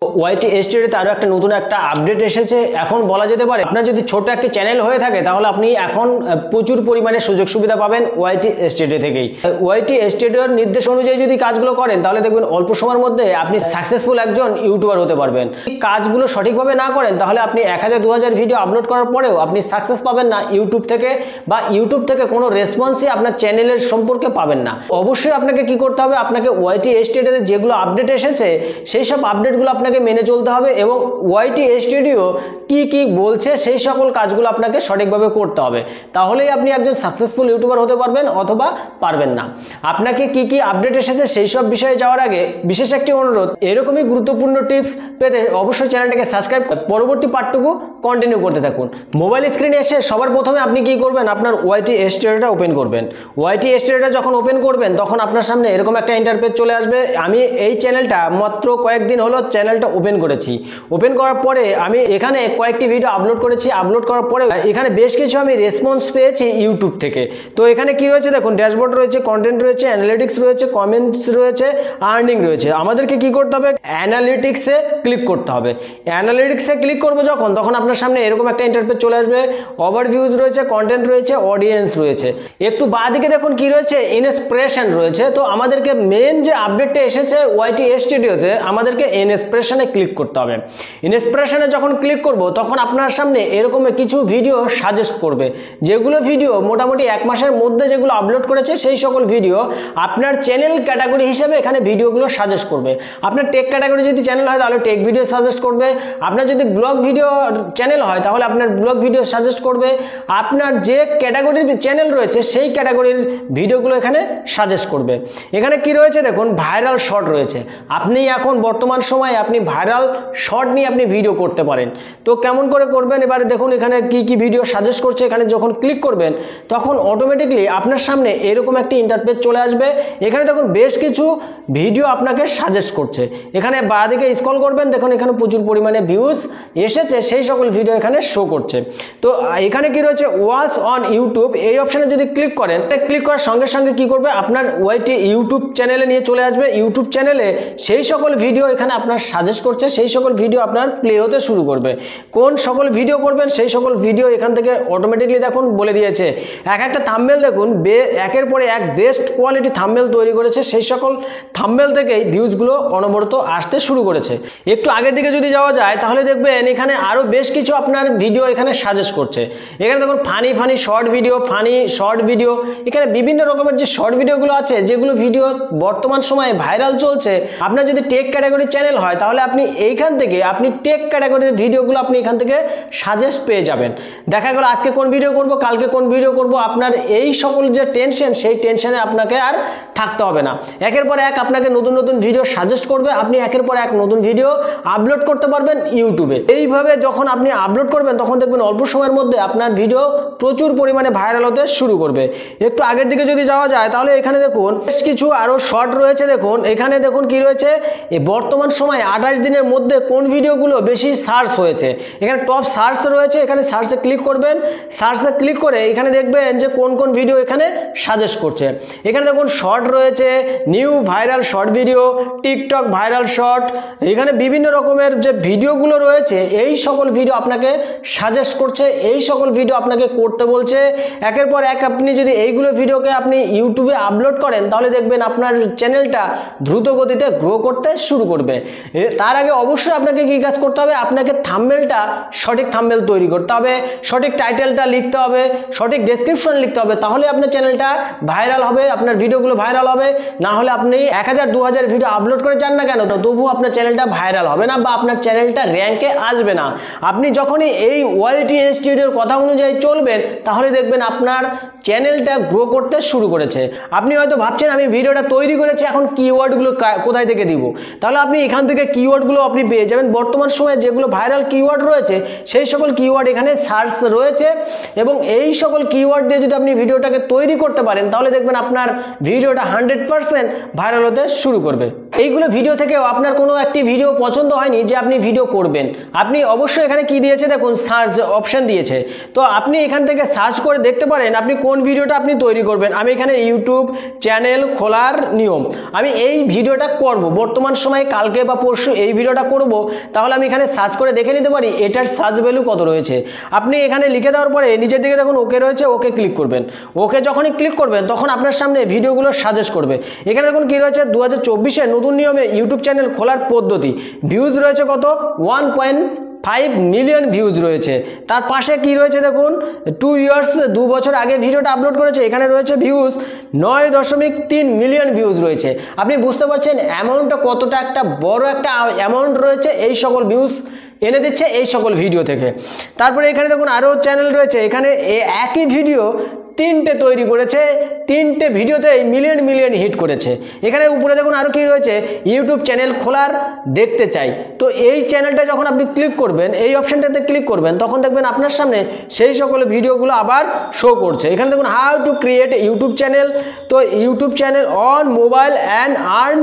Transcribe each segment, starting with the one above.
ওয়াইটি স্টুডিওতে আরও একটা নতুন একটা আপডেট এসেছে। এখন বলা যেতে পারে আপনার যদি ছোট একটা চ্যানেল হয়ে থাকে তাহলে আপনি এখন প্রচুর পরিমাণে সুযোগ সুবিধা পাবেন ওয়াইটি স্টুডিও থেকেই। ওয়াইটি স্টুডিওর নির্দেশ অনুযায়ী যদি কাজগুলো করেন তাহলে দেখবেন অল্প সময়ের মধ্যে আপনি সাকসেসফুল একজন ইউটিউবার হতে পারবেন। কাজগুলো সঠিকভাবে না করেন তাহলে আপনি 1000-2000 ভিডিও আপলোড করার পরেও আপনি সাকসেস পাবেন না ইউটিউব থেকে, বা ইউটিউব থেকে কোনো রেসপন্সই আপনার চ্যানেলের সম্পর্কে পাবেন না। অবশ্যই আপনাকে কি করতে হবে, আপনাকে ওয়াইটি স্টুডিওতে যেগুলো আপডেট এসেছে সেই সব আপডেটগুলো আপনাকে মেনে চলতে হবে এবং ওয়াইটি স্টুডিও কি কি বলছে সেই সকল কাজগুলো আপনাকে সঠিকভাবে করতে হবে। তাহলেই আপনি একজন সাকসেসফুল ইউটিউবার হতে পারবেন অথবা পারবেন না। আপনাকে কি কি আপডেট এসেছে সেই সব বিষয়ে যাওয়ার আগে বিশেষ একটি অনুরোধ, এরকমই গুরুত্বপূর্ণ টিপস পেতে অবশ্যই চ্যানেলটাকে সাবস্ক্রাইব করে পরবর্তী পার্টটুকু কন্টিনিউ করতে থাকুন। মোবাইল স্ক্রিনে এসে সবার প্রথমে আপনি কি করবেন, আপনার ওয়াইটি স্টুডিওটা ওপেন করবেন। ওয়াইটি স্টুডিওটা যখন ওপেন করবেন তখন আপনার সামনে এরকম একটা ইন্টারফেস চলে আসবে। আমি এই চ্যানেলটা মাত্র কয়েকদিন হলো চ্যানেলটা ওপেন করেছি। ওপেন করার পরে আমি এখানে কয়েকটি ভিডিও আপলোড করেছি। আপলোড করার পরে এখানে বেশ কিছু আমি রেসপন্স পেয়েছি ইউটিউব থেকে। তো এখানে কি রয়েছে দেখুন, ড্যাশবোর্ড রয়েছে, কন্টেন্ট রয়েছে, অ্যানালিটিক্স রয়েছে, কমেন্টস রয়েছে, আর্নিং রয়েছে। আমাদেরকে কি করতে হবে, অ্যানালিটিক্সে ক্লিক করতে হবে। অ্যানালিটিক্সে ক্লিক করবো যখন, তখন আপনার সামনে এরকম একটা ইন্টারফেস চলে আসবে। ওভারভিউজ রয়েছে, কন্টেন্ট রয়েছে, অডিয়েন্স রয়েছে। একটু বাঁদিকে দেখুন কি রয়েছে, ইন্সপিরেশন রয়েছে। তো আমাদেরকে মেন যে আপডেটটা এসেছে ওয়াইটি স্টুডিওতে, আমাদেরকে ইন্সপিরেশনে ক্লিক করতে হবে। ইন্সপিরেশনে যখন ক্লিক করব তখন আপনার সামনে এরকম কিছু ভিডিও সাজেস্ট করবে, যেগুলো ভিডিও মোটামুটি 1 মাসের মধ্যে যেগুলো আপলোড করেছে সেই সকল ভিডিও আপনার চ্যানেল ক্যাটাগরি হিসেবে এখানে ভিডিওগুলো সাজেস্ট করবে। আপনার টেক ক্যাটাগরি যদি চ্যানেল হয় তাহলে টেক ভিডিও সাজেস্ট করবে। আপনার যদি ব্লগ ভিডিও চ্যানেল হয় তাহলে আপনার ব্লগ ভিডিও সাজেস্ট করবে। আপনার যে ক্যাটাগরির চ্যানেল রয়েছে সেই ক্যাটাগরির ভিডিওগুলো এখানে সাজেস্ট করবে। এখানে কি রয়েছে দেখুন, ভাইরাল শর্ট রয়েছে। আপনি এখন বর্তমান সময়ে আপনি ভাইরাল শর্ট নিয়ে আপনি ভিডিও করতে পারেন। তো কেমন করে করবেন, এবারে দেখুন এখানে কি কি ভিডিও সাজেস্ট করছে। এখানে যখন ক্লিক করবেন তখন অটোমেটিকলি আপনার সামনে এরকম একটি ইন্টারফেস চলে আসবে। এখানে দেখুন বেশ কিছু ভিডিও আপনাকে সাজেস্ট করছে। এখানে বাঁদিকে স্ক্রল করবেন, দেখুন এখানে প্রচুর পরিমাণে ভিউজ এসেছে, সেই সকল ভিডিও এখানে শো করছে। তো এখানে কি রয়েছে, ওয়াচ অন ইউটিউব, এই অপশানে যদি ক্লিক করেন, ক্লিক করার সঙ্গে সঙ্গে কি করবে, আপনার ওয়াইটি ইউটিউব চ্যানেলে নিয়ে চলে আসবে। ইউটিউব চ্যানেলে সেই সকল ভিডিও এখানে আপনার সাজেস্ট করছে, সেই সকল ভিডিও আপনার প্লে হতে শুরু করবে। কোন সকল ভিডিও করবেন সেই সকল ভিডিও এখান থেকে অটোমেটিকলি দেখুন বলে দিয়েছে। একটা থাম্বনেল দেখুন, একের পরে এক বেস্ট কোয়ালিটি থাম্বনেল তৈরি করেছে, সেই সকল থাম্বনেল থেকেই ভিউজগুলো অনবরত আসতে শুরু করেছে। একটু আগের দিকে যদি যাওয়া যায় তাহলে দেখবেন এখানে আরও বেশ কিছু আপনার ভিডিও এখানে সাজেস্ট করছে। এখানে দেখুন ফানি শর্ট ভিডিও, এখানে বিভিন্ন রকমের যে শর্ট ভিডিওগুলো আছে, যেগুলো ভিডিও বর্তমান সময়ে ভাইরাল চলছে। আপনার যদি টেক ক্যাটাগরির চ্যানেল হয় তাহলে আপনি এইখান থেকে আপনি টেক ক্যাটাগরির ভিডিওগুলো আপনি এখান থেকে সাজেস্ট পেয়ে যাবেন। দেখা গেল আজকে কোন ভিডিও করব, কালকে কোন ভিডিও করব, আপনার এই সকল যে টেনশন, সেই টেনশনে আপনাকে আর থাকতে হবে না। একের পর এক আপনাকে নতুন নতুন ভিডিও সাজেস্ট করবে, আপনি একের পর এক নতুন ভিডিও আপলোড করতে পারবেন ইউটিউবে। এইভাবে যখন আপনি আপলোড করবেন তখন দেখবেন অল্প সময়ের মধ্যে আপনার ভিডিও প্রচুর পরিমাণে ভাইরাল হতে শুরু করবে। একটু আগের দিকে যদি যাওয়া যায় তাহলে এখানে দেখুন বেশ কিছু আরও শর্ট রয়েছে। দেখুন এখানে দেখুন কি রয়েছে, বর্তমান সময়ে 28 দিনের মধ্যে কোন ভিডিওগুলো বেশি সার্চ হয়েছে, এখানে টপ সার্চ রয়েছে। এখানে সার্চে ক্লিক করবেন, সার্চে ক্লিক করে এখানে দেখবেন যে কোন কোন ভিডিও এখানে সাজেস্ট করছে। এখানে দেখুন শর্ট রয়েছে, new viral short video, TikTok viral short, এখানে বিভিন্ন রকমের যে ভিডিওগুলো রয়েছে এই সকল ভিডিও আপনাকে সাজেস্ট করছে, এই সকল ভিডিও আপনাকে করতে বলছে। একের পর এক আপনি যদি এইগুলো ভিডিওকে আপনি ইউটিউবে আপলোড করেন তাহলে দেখবেন আপনার চ্যানেলটা দ্রুত গতিতে গ্রো করতে শুরু করবে। তার আগে অবশ্যই আপনাকে কি কাজ করতে হবে, আপনাকে থাম্বনেলটা সঠিক থাম্বনেল তৈরি করতে হবে, সঠিক টাইটেলটা লিখতে হবে, সঠিক ডেসক্রিপশন লিখতে হবে। তাহলে আপনার চ্যানেলটা ভাইরাল হবে, আপনার ভিডিওগুলো ভাইরাল হবে। না হলে আপনি 1000-2000 ভিডিও আপলোড করে যান না কেন, তবুও আপনার চ্যানেলটা ভাইরাল হবে না বা আপনার চ্যানেলটা র্যাঙ্কে আসবে না। আপনি যখনই এই ওয়াইটি স্টুডিওর কথা অনুযায়ী চলবেন তাহলে দেখবেন আপনার চ্যানেলটা গ্রো করতে শুরু করেছে। আপনি হয়তো ভাবছেন আমি ভিডিওটা তৈরি করেছি, এখন কিওয়ার্ডগুলো কোথায় থেকে দিব, তাহলে আপনি এখান থেকে কিওয়ার্ডগুলো আপনি পেয়ে যাবেন। বর্তমান সময়ে যেগুলো ভাইরাল কিওয়ার্ড রয়েছে সেই সকল কিওয়ার্ড এখানে সার্চ রয়েছে এবং এই সকল কিওয়ার্ড দিয়ে যদি আপনি ভিডিওটাকে তৈরি করতে পারেন তাহলে দেখবেন আপনার ভিডিওটা 100% ভাইরাল হতে শুরু করবে। এইগুলো ভিডিও থেকেও আপনার কোনো একটি ভিডিও পছন্দ হয়নি যে আপনি ভিডিও করবেন, আপনি অবশ্যই এখানে কি দিয়েছে দেখুন, সার্চ অপশন দিয়েছে। তো আপনি এখান থেকে সার্চ করে দেখতে পারেন আপনি কোন ভিডিওটা আপনি তৈরি করবেন। আমি এখানে ইউটিউব চ্যানেল খোলার নিয়ম, আমি এই ভিডিওটা করব বর্তমান সময়ে, কালকে বা পরশু অবশ্যই এই ভিডিওটা করব, তাহলে আমি এখানে সার্চ করে দেখে নিতে পারি এটার সার্চ ভ্যালু কত রয়েছে। আপনি এখানে লিখে দেওয়ার পরে নিচের দিকে দেখুন ওকে রয়েছে, ওকে ক্লিক করবেন। ওকে যখনই ক্লিক করবেন তখন আপনার সামনে ভিডিওগুলো সাজেস্ট করবে। এখানে দেখুন কি রয়েছে 2024 নতুন নিয়মে ইউটিউব চ্যানেল খোলার পদ্ধতি। ভিউজ রয়েছে কত 1.5 মিলিয়ন ভিউজ রয়েছে। তার পাশে কি রয়েছে দেখুন 2 ইয়ার্স 2 বছর আগে ভিডিওটা আপলোড করেছে, এখানে রয়েছে ভিউজ 9.3 মিলিয়ন ভিউজ রয়েছে। আপনি বুঝতে পারছেন অ্যামাউন্টটা কতটা একটা বড় একটা অ্যামাউন্ট রয়েছে এই সকল ভিউজ এনে দিচ্ছে এই সকল ভিডিও থেকে। তারপরে এখানে দেখুন আরও চ্যানেল রয়েছে, এখানে একই ভিডিও 3টে তৈরি করেছে, 3টে ভিডিওতে মিলিয়ন মিলিয়ন হিট করেছে। এখানে উপরে দেখুন আরও কি রয়েছে ইউটিউব চ্যানেল খোলার দেখতে চাই। তো এই চ্যানেলটা যখন আপনি ক্লিক করবেন, এই অপশানটাতে ক্লিক করবেন, তখন দেখবেন আপনার সামনে সেই সকল ভিডিওগুলো আবার শো করছে। এখানে দেখুন how to create YouTube channel. তো YouTube channel on mobile and earn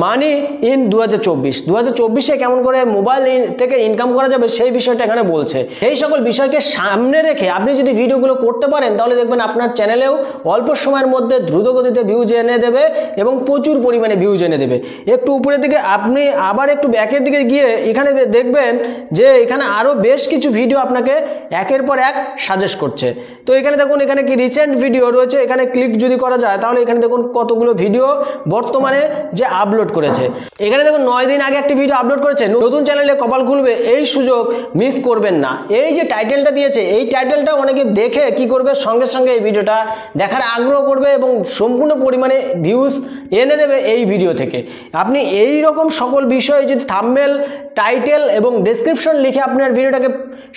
money in 2024 কেমন করে মোবাইল থেকে ইনকাম করা যাবে সেই বিষয়টা এখানে বলছে। এই সকল বিষয়কে সামনে রেখে আপনি যদি ভিডিওগুলো করতে পারেন তাহলে দেখবেন আপনার চ্যানেলেও অল্প সময়ের মধ্যে দ্রুতগতিতে ভিউজ এনে দেবে এবং প্রচুর পরিমাণে ভিউজ এনে দেবে। একটু উপরের দিকে আপনি আবার একটু ব্যাকের দিকে গিয়ে এখানে দেখবেন যে এখানে আরও বেশ কিছু ভিডিও আপনাকে একের পর এক সাজেস্ট করছে। তো এখানে দেখুন এখানে কি রিসেন্ট ভিডিও রয়েছে, এখানে ক্লিক যদি করা যায় তাহলে এখানে দেখুন কতগুলো ভিডিও বর্তমানে যে আপলোড করেছে। এখানে দেখুন 9 দিন আগে একটি ভিডিও আপলোড করেছে, নতুন চ্যানেলে কপাল খুলবে, এই সুযোগ মিস করবেন না। এই যে টাইটেলটা দিয়েছে এই টাইটেলটা অনেকে দেখে কি করবে সঙ্গে সঙ্গে এই ভিডিওটা দেখার আগ্রহ করবে এবং সম্পূর্ণ পরিমাণে ভিউজ এনে দেবে এই ভিডিও থেকে। আপনি এই রকম সকল বিষয়ে যদি থাম্বনেল, টাইটেল এবং ডেসক্রিপশন লিখে আপনার ভিডিওটাকে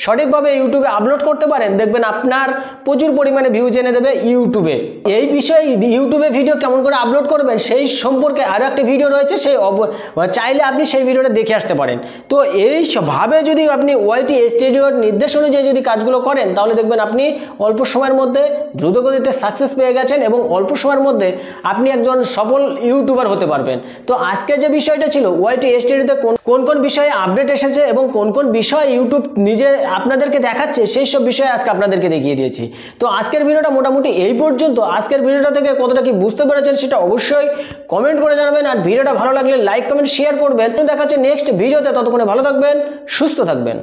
সঠিকভাবে ইউটিউবে আপলোড করতে পারেন, দেখবেন আপনার প্রচুর পরিমাণে ভিউজ এনে দেবে ইউটিউবে। এই বিষয়ে ইউটিউবে ভিডিও কেমন করে আপলোড করবেন সেই সম্পর্কে আরও একটা ভিডিও রয়েছে, সেই চাইলে আপনি সেই ভিডিওটা দেখে আসতে পারেন। তো এইভাবে যদি আপনি ওয়াইটি স্টুডিওর নির্দেশ অনুযায়ী যদি কাজগুলো করেন তাহলে দেখবেন আপনি অল্প সময়ের মধ্যে দ্রুতগতিতে সাকসেস পেয়ে গেছেন এবং অল্প সময়ের মধ্যে আপনি একজন সফল ইউটিউবার হতে পারবেন। তো আজকে যে বিষয়টা ছিল ওয়াইটি স্টুডিওতে কোন কোন বিষয়ে আপডেট এসেছে এবং কোন কোন বিষয় ইউটিউব নিজে আপনাদেরকে দেখাচ্ছে সেই সব বিষয়ে আজকে আপনাদেরকে দেখিয়ে দিয়েছি। তো আজকের ভিডিওটা মোটামুটি এই পর্যন্ত। আজকের ভিডিওটা থেকে কতটা কি বুঝতে পেরেছেন সেটা অবশ্যই কমেন্ট করে জানাবেন, আর ভিডিওটা ভালো লাগলে লাইক কমেন্ট শেয়ার করবেন। দেখা হচ্ছে নেক্সট ভিডিওতে, ততক্ষণে ভালো থাকবেন, সুস্থ থাকবেন।